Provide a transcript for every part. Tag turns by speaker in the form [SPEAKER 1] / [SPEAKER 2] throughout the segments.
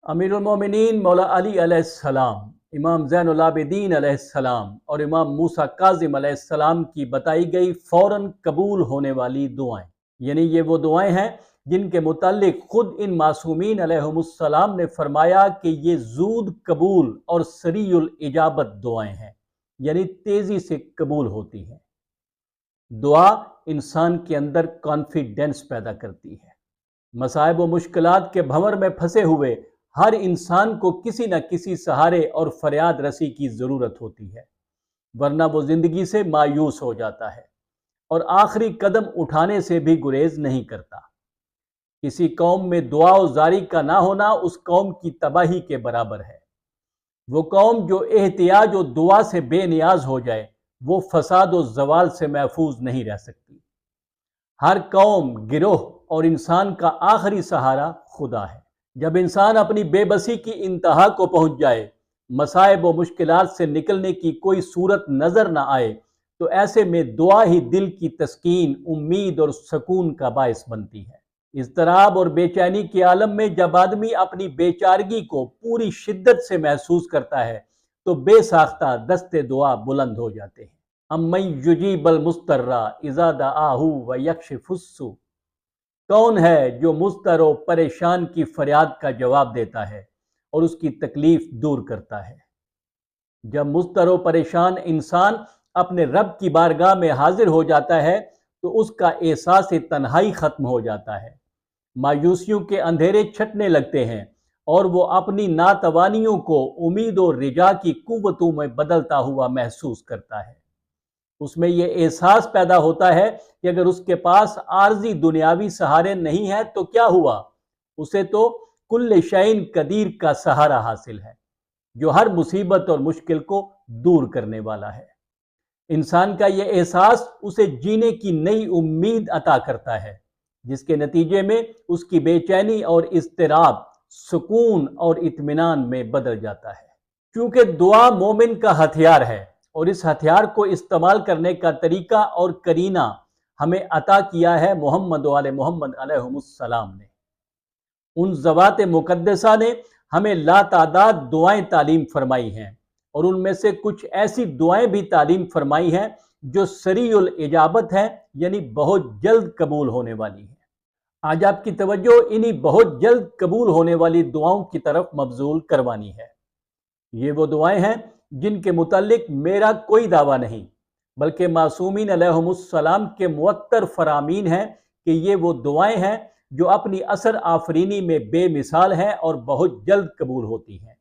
[SPEAKER 1] امیر المومنین مولا علی علیہ السلام، امام زین العابدین علیہ السلام اور امام موسیٰ کاظم علیہ السلام کی بتائی گئی فوراً قبول ہونے والی دعائیں، یعنی یہ وہ دعائیں ہیں جن کے متعلق خود ان معصومین علیہم السلام نے فرمایا کہ یہ زود قبول اور سریع الاجابت دعائیں ہیں، یعنی تیزی سے قبول ہوتی ہیں۔ دعا انسان کے اندر کانفیڈنس پیدا کرتی ہے۔ مصائب و مشکلات کے بھنور میں پھنسے ہوئے ہر انسان کو کسی نہ کسی سہارے اور فریاد رسی کی ضرورت ہوتی ہے، ورنہ وہ زندگی سے مایوس ہو جاتا ہے اور آخری قدم اٹھانے سے بھی گریز نہیں کرتا۔ کسی قوم میں دعا و زاری کا نہ ہونا اس قوم کی تباہی کے برابر ہے۔ وہ قوم جو احتیاج و دعا سے بے نیاز ہو جائے وہ فساد و زوال سے محفوظ نہیں رہ سکتی۔ ہر قوم، گروہ اور انسان کا آخری سہارا خدا ہے۔ جب انسان اپنی بے بسی کی انتہا کو پہنچ جائے، مصائب و مشکلات سے نکلنے کی کوئی صورت نظر نہ آئے، تو ایسے میں دعا ہی دل کی تسکین، امید اور سکون کا باعث بنتی ہے۔ اضطراب اور بے چینی کے عالم میں جب آدمی اپنی بے چارگی کو پوری شدت سے محسوس کرتا ہے تو بے ساختہ دست دعا بلند ہو جاتے ہیں۔ امن یجیب المضطر اذا دعاہ ویکشف السوء، کون ہے جو مضطر و پریشان کی فریاد کا جواب دیتا ہے اور اس کی تکلیف دور کرتا ہے۔ جب مضطر و پریشان انسان اپنے رب کی بارگاہ میں حاضر ہو جاتا ہے تو اس کا احساس تنہائی ختم ہو جاتا ہے، مایوسیوں کے اندھیرے چھٹنے لگتے ہیں اور وہ اپنی ناتوانیوں کو امید و رجا کی قوتوں میں بدلتا ہوا محسوس کرتا ہے۔ اس میں یہ احساس پیدا ہوتا ہے کہ اگر اس کے پاس عارضی دنیاوی سہارے نہیں ہیں تو کیا ہوا، اسے تو کل شیء قدیر کا سہارا حاصل ہے جو ہر مصیبت اور مشکل کو دور کرنے والا ہے۔ انسان کا یہ احساس اسے جینے کی نئی امید عطا کرتا ہے، جس کے نتیجے میں اس کی بے چینی اور اضطراب سکون اور اطمینان میں بدل جاتا ہے۔ کیونکہ دعا مومن کا ہتھیار ہے اور اس ہتھیار کو استعمال کرنے کا طریقہ اور کرینہ ہمیں عطا کیا ہے محمد و آل محمد علیہم السلام نے۔ ان ذوات مقدسہ نے ہمیں لا تعداد دعائیں تعلیم فرمائی ہیں اور ان میں سے کچھ ایسی دعائیں بھی تعلیم فرمائی ہیں جو سریع الاجابت ہیں، یعنی بہت جلد قبول ہونے والی ہیں۔ آج آپ کی توجہ انہی بہت جلد قبول ہونے والی دعاؤں کی طرف مبذول کروانی ہے۔ یہ وہ دعائیں ہیں جن کے متعلق میرا کوئی دعویٰ نہیں، بلکہ معصومین علیہم السلام کے معطر فرامین ہیں کہ یہ وہ دعائیں ہیں جو اپنی اثر آفرینی میں بے مثال ہیں اور بہت جلد قبول ہوتی ہیں۔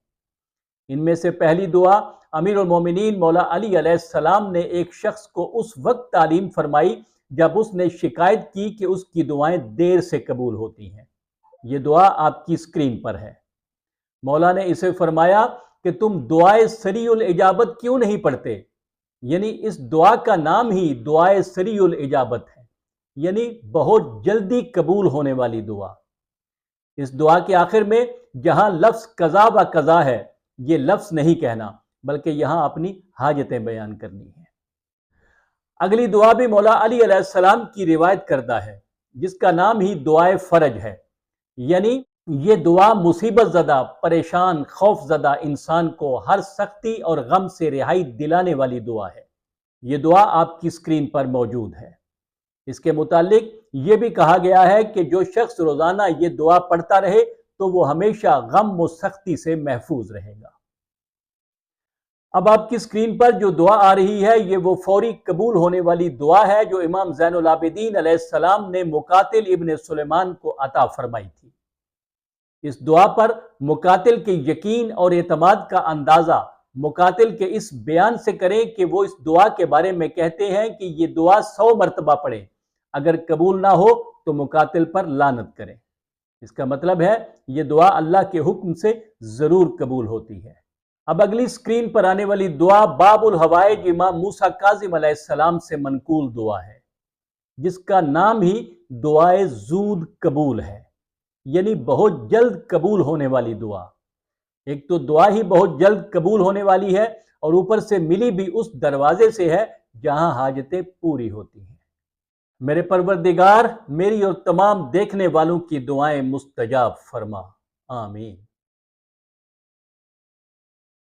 [SPEAKER 1] ان میں سے پہلی دعا امیر المومنین مولا علی علیہ السلام نے ایک شخص کو اس وقت تعلیم فرمائی جب اس نے شکایت کی کہ اس کی دعائیں دیر سے قبول ہوتی ہیں۔ یہ دعا آپ کی اسکرین پر ہے۔ مولا نے اسے فرمایا کہ تم دعائے سریع الاجابت کیوں نہیں پڑھتے، یعنی اس دعا کا نام ہی دعائے سریع الاجابت ہے، یعنی بہت جلدی قبول ہونے والی دعا۔ اس دعا کے آخر میں جہاں لفظ قضا و قضا ہے، یہ لفظ نہیں کہنا بلکہ یہاں اپنی حاجتیں بیان کرنی ہیں۔ اگلی دعا بھی مولا علی علیہ السلام کی روایت کردہ ہے، جس کا نام ہی دعائے فرج ہے، یعنی یہ دعا مصیبت زدہ، پریشان، خوف زدہ انسان کو ہر سختی اور غم سے رہائی دلانے والی دعا ہے۔ یہ دعا آپ کی اسکرین پر موجود ہے۔ اس کے متعلق یہ بھی کہا گیا ہے کہ جو شخص روزانہ یہ دعا پڑھتا رہے تو وہ ہمیشہ غم و سختی سے محفوظ رہے گا۔ اب آپ کی اسکرین پر جو دعا آ رہی ہے یہ وہ فوری قبول ہونے والی دعا ہے جو امام زین العابدین علیہ السلام نے مقاتل ابن سلیمان کو عطا فرمائی تھی۔ اس دعا پر مقاتل کے یقین اور اعتماد کا اندازہ مقاتل کے اس بیان سے کریں کہ وہ اس دعا کے بارے میں کہتے ہیں کہ یہ دعا 100 مرتبہ پڑھیں، اگر قبول نہ ہو تو مقاتل پر لعنت کریں۔ اس کا مطلب ہے یہ دعا اللہ کے حکم سے ضرور قبول ہوتی ہے۔ اب اگلی اسکرین پر آنے والی دعا باب الحوائج امام موسیٰ کاظم علیہ السلام سے منقول دعا ہے، جس کا نام ہی دعائے زود قبول ہے، یعنی بہت جلد قبول ہونے والی دعا۔ ایک تو دعا ہی بہت جلد قبول ہونے والی ہے اور اوپر سے ملی بھی اس دروازے سے ہے جہاں حاجتیں پوری ہوتی ہیں۔ میرے پروردگار میری اور تمام دیکھنے والوں کی دعائیں مستجاب فرما، آمین۔